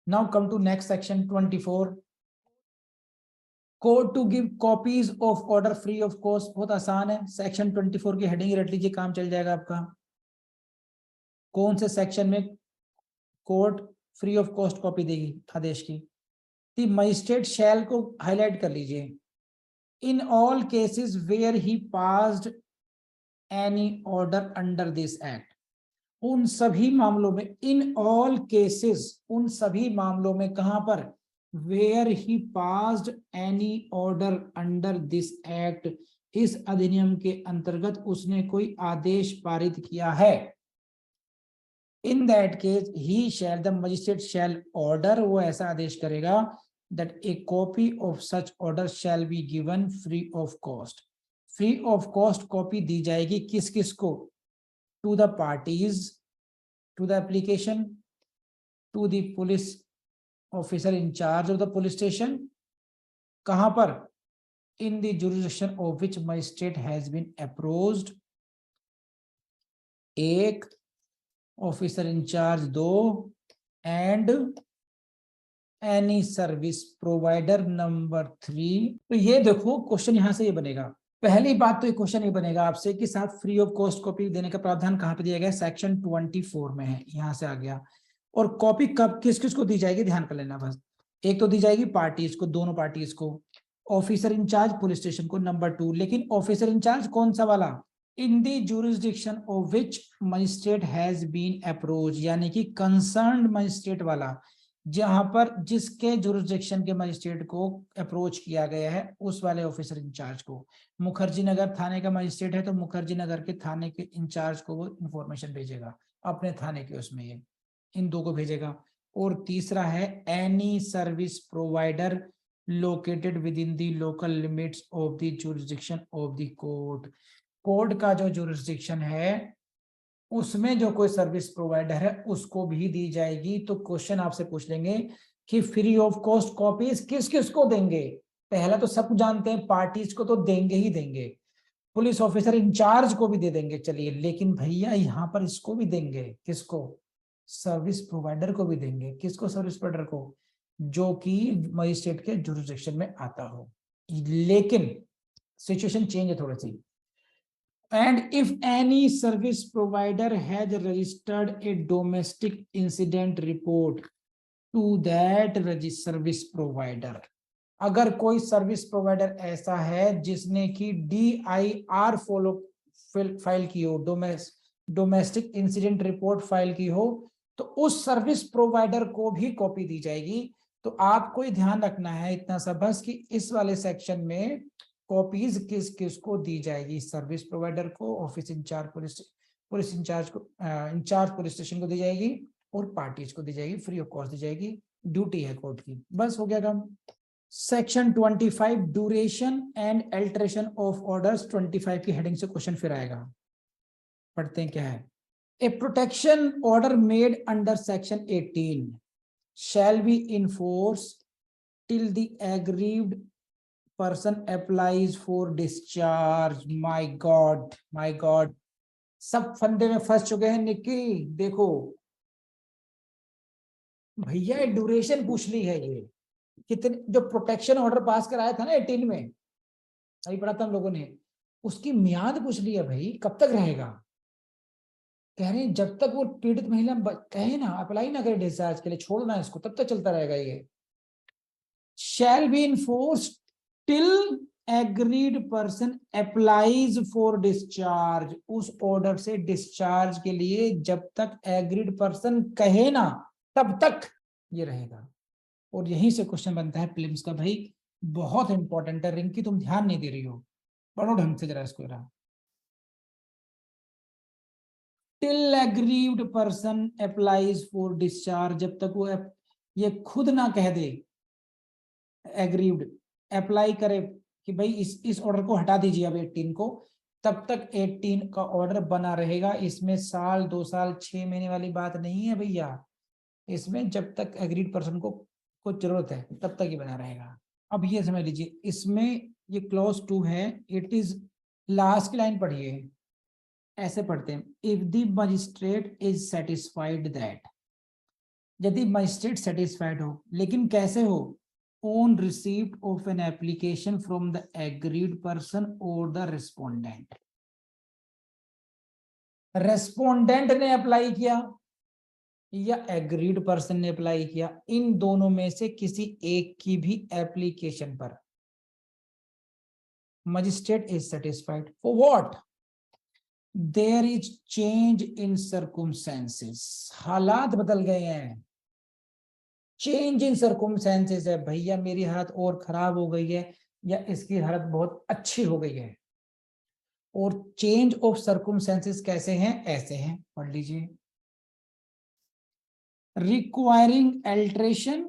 Now come to next section 24. Code to give copies of order free of cost. बहुत आसान है, section 24 की heading रट लीजिए, काम चल जाएगा आपका। कौन से सेक्शन में court free of cost copy देगी आदेश की? दी मजिस्ट्रेट शैल को हाईलाइट कर लीजिए। In all cases where he passed any order under this act, उन सभी मामलों में, इन ऑल केसेस, उन सभी मामलों में, कहां पर? Where he passed any order under this act, इस अधिनियम के अंतर्गत उसने कोई आदेश पारित किया है। In that case he shall, the magistrate shall order, वो ऐसा आदेश करेगा that a copy of such order shall be given free of cost. Free of cost copy दी जाएगी किस किस को? To the parties, to the application, to the police officer in charge of the police station. कहां पर? In the jurisdiction of which magistrate has been approached, एक, officer in charge दो, and any service provider number 3। तो ये देखो question यहां से ये बनेगा। पहली बात तो ये क्वेश्चन ये बनेगा आपसे कि साहब फ्री ऑफ कॉस्ट कॉपी देने का प्रावधान कहां पे दिया गया है? सेक्शन 24 में है, यहां से आ गया। और कॉपी कब किस किस को दी जाएगी ध्यान कर लेना बस। एक तो दी जाएगी पार्टीज को, दोनों पार्टीज को, ऑफिसर इंचार्ज पुलिस स्टेशन को, नंबर 2। लेकिन ऑफिसर इंचार्ज कौन सा वाला? In the jurisdiction of which magistrate has been approach, यानी कि कंसर्न्ड मजिस्ट्रेट वाला, जहां पर जिसके जुरिसडिक्शन के मजिस्ट्रेट को अप्रोच किया गया है, उस वाले ऑफिसर इंचार्ज को। मुखर्जी नगर थाने का मजिस्ट्रेट है तो मुखर्जी नगर के थाने के इंचार्ज को वो इंफॉर्मेशन भेजेगा, अपने थाने के उसमें, ये इन दो को भेजेगा। और तीसरा है any service provider located with in the local limits of the jurisdiction of the court. Court का जो जुरिसडिक्शन है उसमें जो कोई सर्विस प्रोवाइडर है उसको भी दी जाएगी। तो क्वेश्चन आपसे पूछ लेंगे कि फ्री ऑफ कॉस्ट कॉपीज किस किस को देंगे? पहला तो सब जानते हैं, पार्टीज को तो देंगे ही देंगे, पुलिस ऑफिसर इंचार्ज को भी दे देंगे, चलिए, लेकिन भैया यहाँ पर इसको भी देंगे, किसको? सर्विस प्रोवाइडर को भी देंगे। किसको? सर्विस प्रोवाइडर को, जो कि मजिस्ट्रेट के जुरिसडिक्शन में आता हो। लेकिन सिचुएशन चेंज है थोड़ी सी। And if any service provider has registered a domestic incident report to that service provider, अगर कोई सर्विस प्रोवाइडर ऐसा है जिसने की DIR फॉलो फाइल की हो, डोमेस्टिक इंसिडेंट रिपोर्ट फाइल की हो, तो उस सर्विस प्रोवाइडर को भी कॉपी दी जाएगी। तो आपको ही ध्यान रखना है इतना सा बस कि इस वाले सेक्शन में कॉपीज किस किस को दी जाएगी? सर्विस प्रोवाइडर को, ऑफिस इंचार्ज पुलिस इंचार्ज को, इंचार्ज पुलिस स्टेशन को दी जाएगी, और पार्टीज को दी जाएगी, फ्री ऑफ कॉस्ट दी जाएगी। ड्यूटी है कोर्ट की। बस हो गया काम। Section 25 duration and alteration of orders, 25 की हेडिंग से क्वेश्चन फिर आएगा। पढ़ते हैं क्या है। A protection order made under section 18 shall be enforced till the aggrieved person applies for discharge। my god, सब फंदे में फंस चुके हैं निक्की। देखो भैया ड्यूरेशन पूछ ली है, ये कितने, जो प्रोटेक्शन ऑर्डर पास कराया था ना 18 में, अभी पढ़ा था हम लोगों ने, उसकी मियाद पूछ ली है भाई, कब तक रहेगा? कह रहे हैं जब तक वो पीड़ित महिला कहे ना, अप्लाई ना करे डिस्चार्ज के लिए, छोड़ना इसको, तब तक चलता रहेगा ये। Shall be enforced till agreed person applies for discharge, उस ऑर्डर से डिस्चार्ज के लिए जब तक एग्रीड पर्सन कहे ना, तब तक ये रहेगा। और यहीं से क्वेश्चन बनता है प्रीलिम्स का भाई, बहुत इंपॉर्टेंट है। रिंकी तुम ध्यान नहीं दे रही हो, पढ़ो ढंग से जरा इसको। रहा till aggrieved person applies for discharge, जब तक वो ये खुद ना कह दे, एग्रीव्ड अप्लाई करे कि भाई इस ऑर्डर को हटा दीजिए अब 18 को, तब तक 18 का ऑर्डर बना रहेगा। इसमें साल 2 साल 6 महीने वाली बात नहीं है भैया, इसमें जब तक एग्रीड पर्सन को कुछ जरूरत है तब तक ही बना रहेगा। अब ये समझ लीजिए, इसमें ये क्लॉज 2 है, इट इज, लास्ट की लाइन पढ़िए, ऐसे पढ़ते हैं, if the magistrate is satisfied that, यदि मजिस्ट्रेट सेटिस्फाइड हो, लेकिन कैसे हो? On receipt of an application from the agreed person और द रेस्पोंडेंट। रेस्पोंडेंट ने अप्लाई किया या एग्रीड पर्सन ने अप्लाई किया, इन दोनों में से किसी एक की भी एप्लीकेशन पर magistrate is satisfied for what? There is change in circumstances, हालात बदल गए हैं। चेंज इन सर्कुमस्टेंसेस है, भैया मेरी हालत और खराब हो गई है या इसकी हालत बहुत अच्छी हो गई है। और चेंज ऑफ सर्कुमस्टेंसेस कैसे हैं? ऐसे हैं, पढ़ लीजिए। रिक्वायरिंग अल्टरेशन,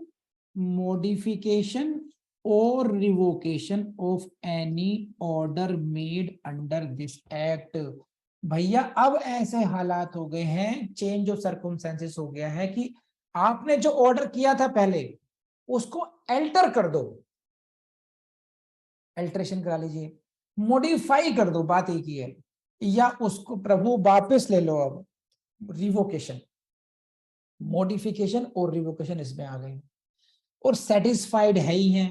मॉडिफिकेशन और revocation of any order made under this act. भैया अब ऐसे हालात हो गए हैं, चेंज ऑफ सर्कमस्टेंसेस हो गया है कि आपने जो ऑर्डर किया था पहले उसको अल्टर कर दो, अल्टरेशन करा लीजिए, मॉडिफाई कर दो, बात एक ही है, या उसको प्रभु वापस ले लो। अब रिवोकेशन, मॉडिफिकेशन और रिवोकेशन इसमें आ गई। और सेटिस्फाइड है ही है,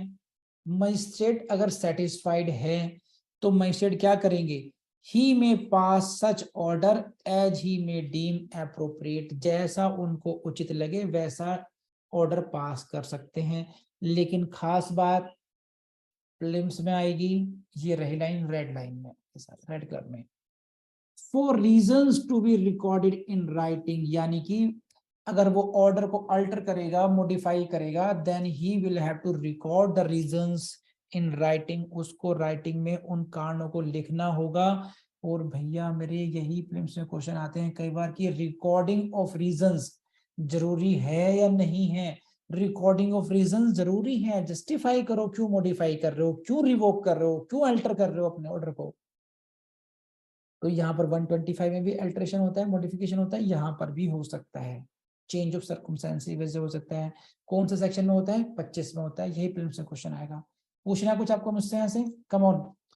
मजिस्ट्रेट अगर सेटिस्फाइड है तो मजिस्ट्रेट क्या करेंगे? ही में पास सच ऑर्डर एज ही में डीम एप्रोप्रिएट, जैसा उनको उचित लगे वैसा ऑर्डर पास कर सकते हैं। लेकिन खास बात प्रीलिम्स में आएगी, ये रही लाइन रेड लाइन में, रेड कलर में, for reasons to be recorded in writing, यानी कि अगर वो ऑर्डर को अल्टर करेगा, मॉडिफाई करेगा, then he will have to record the reasons in writing, उसको राइटिंग में उन कारणों को लिखना होगा। और भैया मेरे यही प्रीलिम्स में क्वेश्चन आते हैं कई बार कि रिकॉर्डिंग ऑफ रीजंस जरूरी है या नहीं है? रिकॉर्डिंग ऑफ रीजंस जरूरी है, जस्टिफाई करो क्यों मॉडिफाई कर रहे हो, क्यों रिवोक कर रहे हो, क्यों अल्टर कर रहे हो अपने ऑर्डर को। तो यहाँ पर 125 में भी अल्टरेशन होता है, मॉडिफिकेशन होता है, यहाँ पर भी हो सकता है, चेंज ऑफ सर्कमस्टेंसेस वजह से हो सकता है। कौन सा सेक्शन में होता है? 25 में होता है। यही प्रीलिम्स में क्वेश्चन आएगा। पूछना है कुछ आपको मुझसे यहाँ से? Come on.